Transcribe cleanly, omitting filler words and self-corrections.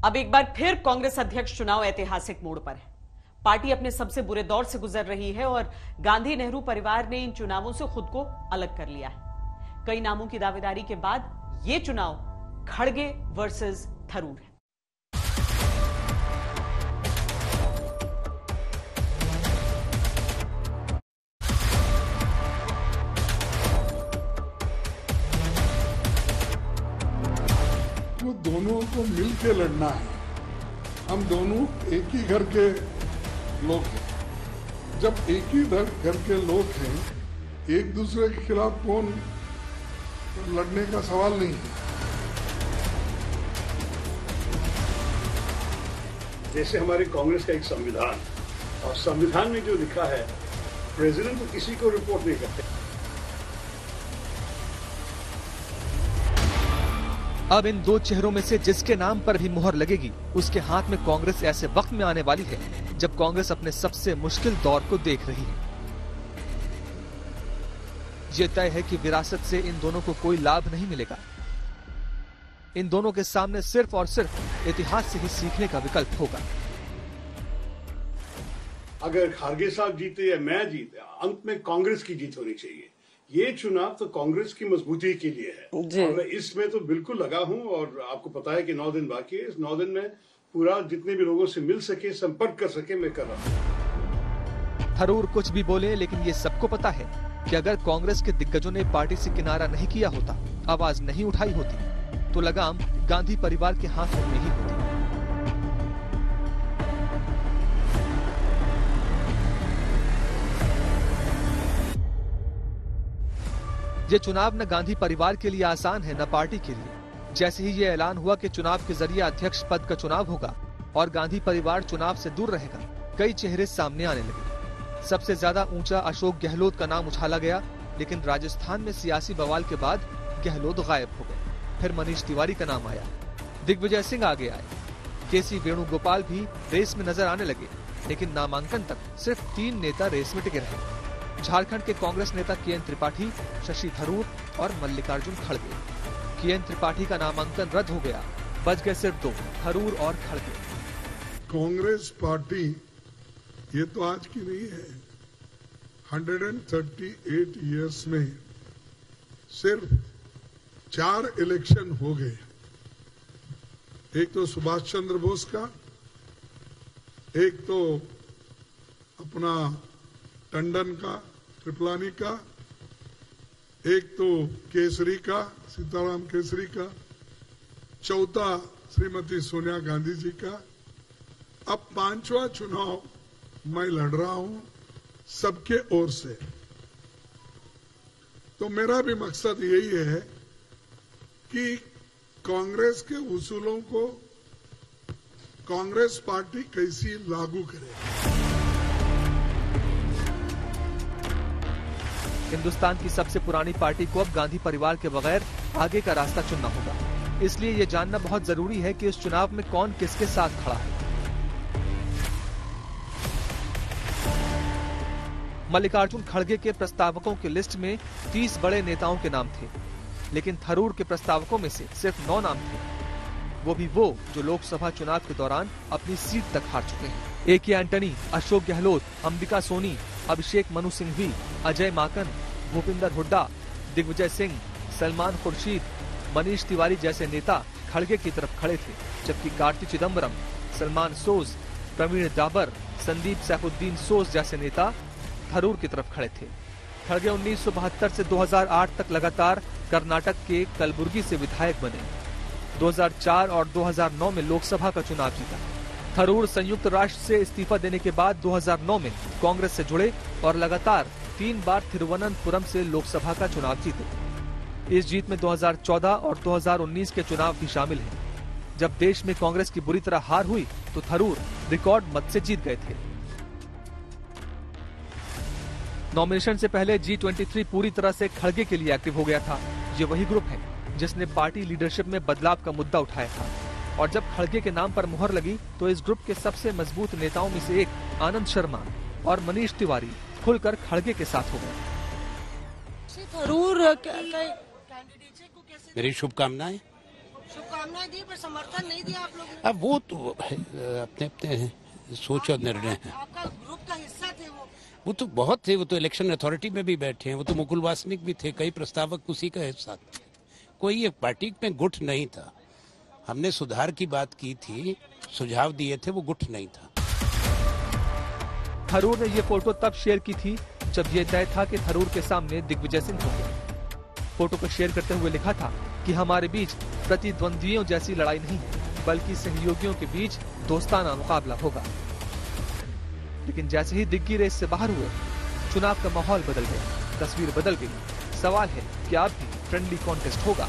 अब एक बार फिर कांग्रेस अध्यक्ष चुनाव ऐतिहासिक मोड़ पर है। पार्टी अपने सबसे बुरे दौर से गुजर रही है और गांधी नेहरू परिवार ने इन चुनावों से खुद को अलग कर लिया है। कई नामों की दावेदारी के बाद यह चुनाव खड़गे वर्सेस थरूर है। वो दोनों को मिल के लड़ना है। हम दोनों एक ही घर के लोग हैं। जब एक ही घर के लोग हैं, एक दूसरे के खिलाफ कौन लड़ने का सवाल नहीं है। जैसे हमारे कांग्रेस का एक संविधान, और संविधान में जो लिखा है, प्रेसिडेंट तो किसी को रिपोर्ट नहीं करते। अब इन दो चेहरों में से जिसके नाम पर भी मुहर लगेगी, उसके हाथ में कांग्रेस ऐसे वक्त में आने वाली है जब कांग्रेस अपने सबसे मुश्किल दौर को देख रही है। ये तय है कि विरासत से इन दोनों को कोई लाभ नहीं मिलेगा। इन दोनों के सामने सिर्फ और सिर्फ इतिहास से ही सीखने का विकल्प होगा। अगर खारगे साहब जीते या मैं जीते, अंत में कांग्रेस की जीत होनी चाहिए। ये चुनाव तो कांग्रेस की मजबूती के लिए है और मैं इसमें तो बिल्कुल लगा हूं। और आपको पता है कि 9 दिन बाकी है। इस 9 दिन में पूरा जितने भी लोगों से मिल सके, संपर्क कर सके, मैं कर रहा हूं। थरूर कुछ भी बोले, लेकिन ये सबको पता है कि अगर कांग्रेस के दिग्गजों ने पार्टी से किनारा नहीं किया होता, आवाज नहीं उठाई होती, तो लगाम गांधी परिवार के हाथों में ही होती। ये चुनाव न गांधी परिवार के लिए आसान है, न पार्टी के लिए। जैसे ही ये ऐलान हुआ कि चुनाव के जरिए अध्यक्ष पद का चुनाव होगा और गांधी परिवार चुनाव से दूर रहेगा, कई चेहरे सामने आने लगे। सबसे ज्यादा ऊंचा अशोक गहलोत का नाम उछाला गया, लेकिन राजस्थान में सियासी बवाल के बाद गहलोत गायब हो गए। फिर मनीष तिवारी का नाम आया, दिग्विजय सिंह आगे आए, केसी वेणुगोपाल भी रेस में नजर आने लगे, लेकिन नामांकन तक सिर्फ 3 नेता रेस में टिके रहे। झारखंड के कांग्रेस नेता के एन त्रिपाठी, शशि थरूर और मल्लिकार्जुन खड़गे। के एन त्रिपाठी का नामांकन रद्द हो गया, बच गए सिर्फ 2, थरूर और खड़गे। कांग्रेस पार्टी ये तो आज की नहीं है। 138 इयर्स में सिर्फ 4 इलेक्शन हो गए। एक तो सुभाष चंद्र बोस का, एक तो अपना टंडन का, कृपलानी का, एक तो केसरी का, सीताराम केसरी का, चौथा श्रीमती सोनिया गांधी जी का। अब 5वां चुनाव मैं लड़ रहा हूं सबके ओर से। तो मेरा भी मकसद यही है कि कांग्रेस के उसूलों को कांग्रेस पार्टी कैसी लागू करे। हिंदुस्तान की सबसे पुरानी पार्टी को अब गांधी परिवार के बगैर आगे का रास्ता चुनना होगा। इसलिए ये जानना बहुत जरूरी है कि इस चुनाव में कौन किसके साथ खड़ा है। मल्लिकार्जुन खड़गे के प्रस्तावकों की लिस्ट में 30 बड़े नेताओं के नाम थे, लेकिन थरूर के प्रस्तावकों में से सिर्फ 9 नाम थे, वो भी वो जो लोकसभा चुनाव के दौरान अपनी सीट तक हार चुके हैं। ए.के. एंटनी, अशोक गहलोत, अंबिका सोनी, अभिषेक मनु सिंघवी, अजय माकन, भूपिंदर हुड्डा, दिग्विजय सिंह, सलमान खुर्शीद, मनीष तिवारी जैसे नेता खड़गे की तरफ खड़े थे, जबकि कार्ति चिदम्बरम, सलमान सोज, प्रवीण डाबर, संदीप सैफुद्दीन सोज जैसे नेता थरूर की तरफ खड़े थे। खड़गे 1972 से 2008 तक लगातार कर्नाटक के कलबुर्गी से विधायक बने। 2004 और 2009 में लोकसभा का चुनाव जीता। थरूर संयुक्त राष्ट्र से इस्तीफा देने के बाद 2009 में कांग्रेस से जुड़े और लगातार 3 बार थिरुवनंतपुरम से लोकसभा का चुनाव जीते। इस जीत में 2014 और 2019 के चुनाव भी शामिल हैं। जब देश में कांग्रेस की बुरी तरह हार हुई तो थरूर रिकॉर्ड मत से जीत गए थे। नॉमिनेशन से पहले G23 पूरी तरह से खड़गे के लिए एक्टिव हो गया था। ये वही ग्रुप है जिसने पार्टी लीडरशिप में बदलाव का मुद्दा उठाया था, और जब खड़गे के नाम पर मुहर लगी तो इस ग्रुप के सबसे मजबूत नेताओं में से एक आनंद शर्मा और मनीष तिवारी खुलकर खड़गे के साथ हो गए। थरूर मेरी शुभकामनाएं। शुभकामनाएं दी पर समर्थन नहीं दिया आप लोगों ने। अब वो तो अपने अपने सोच और निर्णय है। आपका ग्रुप का हिस्सा थे वो तो बहुत थे, वो तो इलेक्शन अथॉरिटी में भी बैठे हैं, वो तो मुकुल वासनिक भी थे, कई प्रस्तावक उसी का हिस्सा थे। कोई एक पार्टी में गुट नहीं था। हमने सुधार की बात की थी, सुझाव दिए थे, वो गुट नहीं था। थरूर ने ये फोटो तब शेयर की थी जब यह तय था कि थरूर के सामने दिग्विजय सिंह होंगे। फोटो को शेयर करते हुए लिखा था कि हमारे बीच प्रतिद्वंद्वियों जैसी लड़ाई नहीं है, बल्कि सहयोगियों के बीच दोस्ताना मुकाबला होगा। लेकिन जैसे ही दिग्गी रेस से बाहर हुए, चुनाव का माहौल बदल गया, तस्वीर बदल गई। सवाल है कि अब भी फ्रेंडली कॉन्टेस्ट होगा।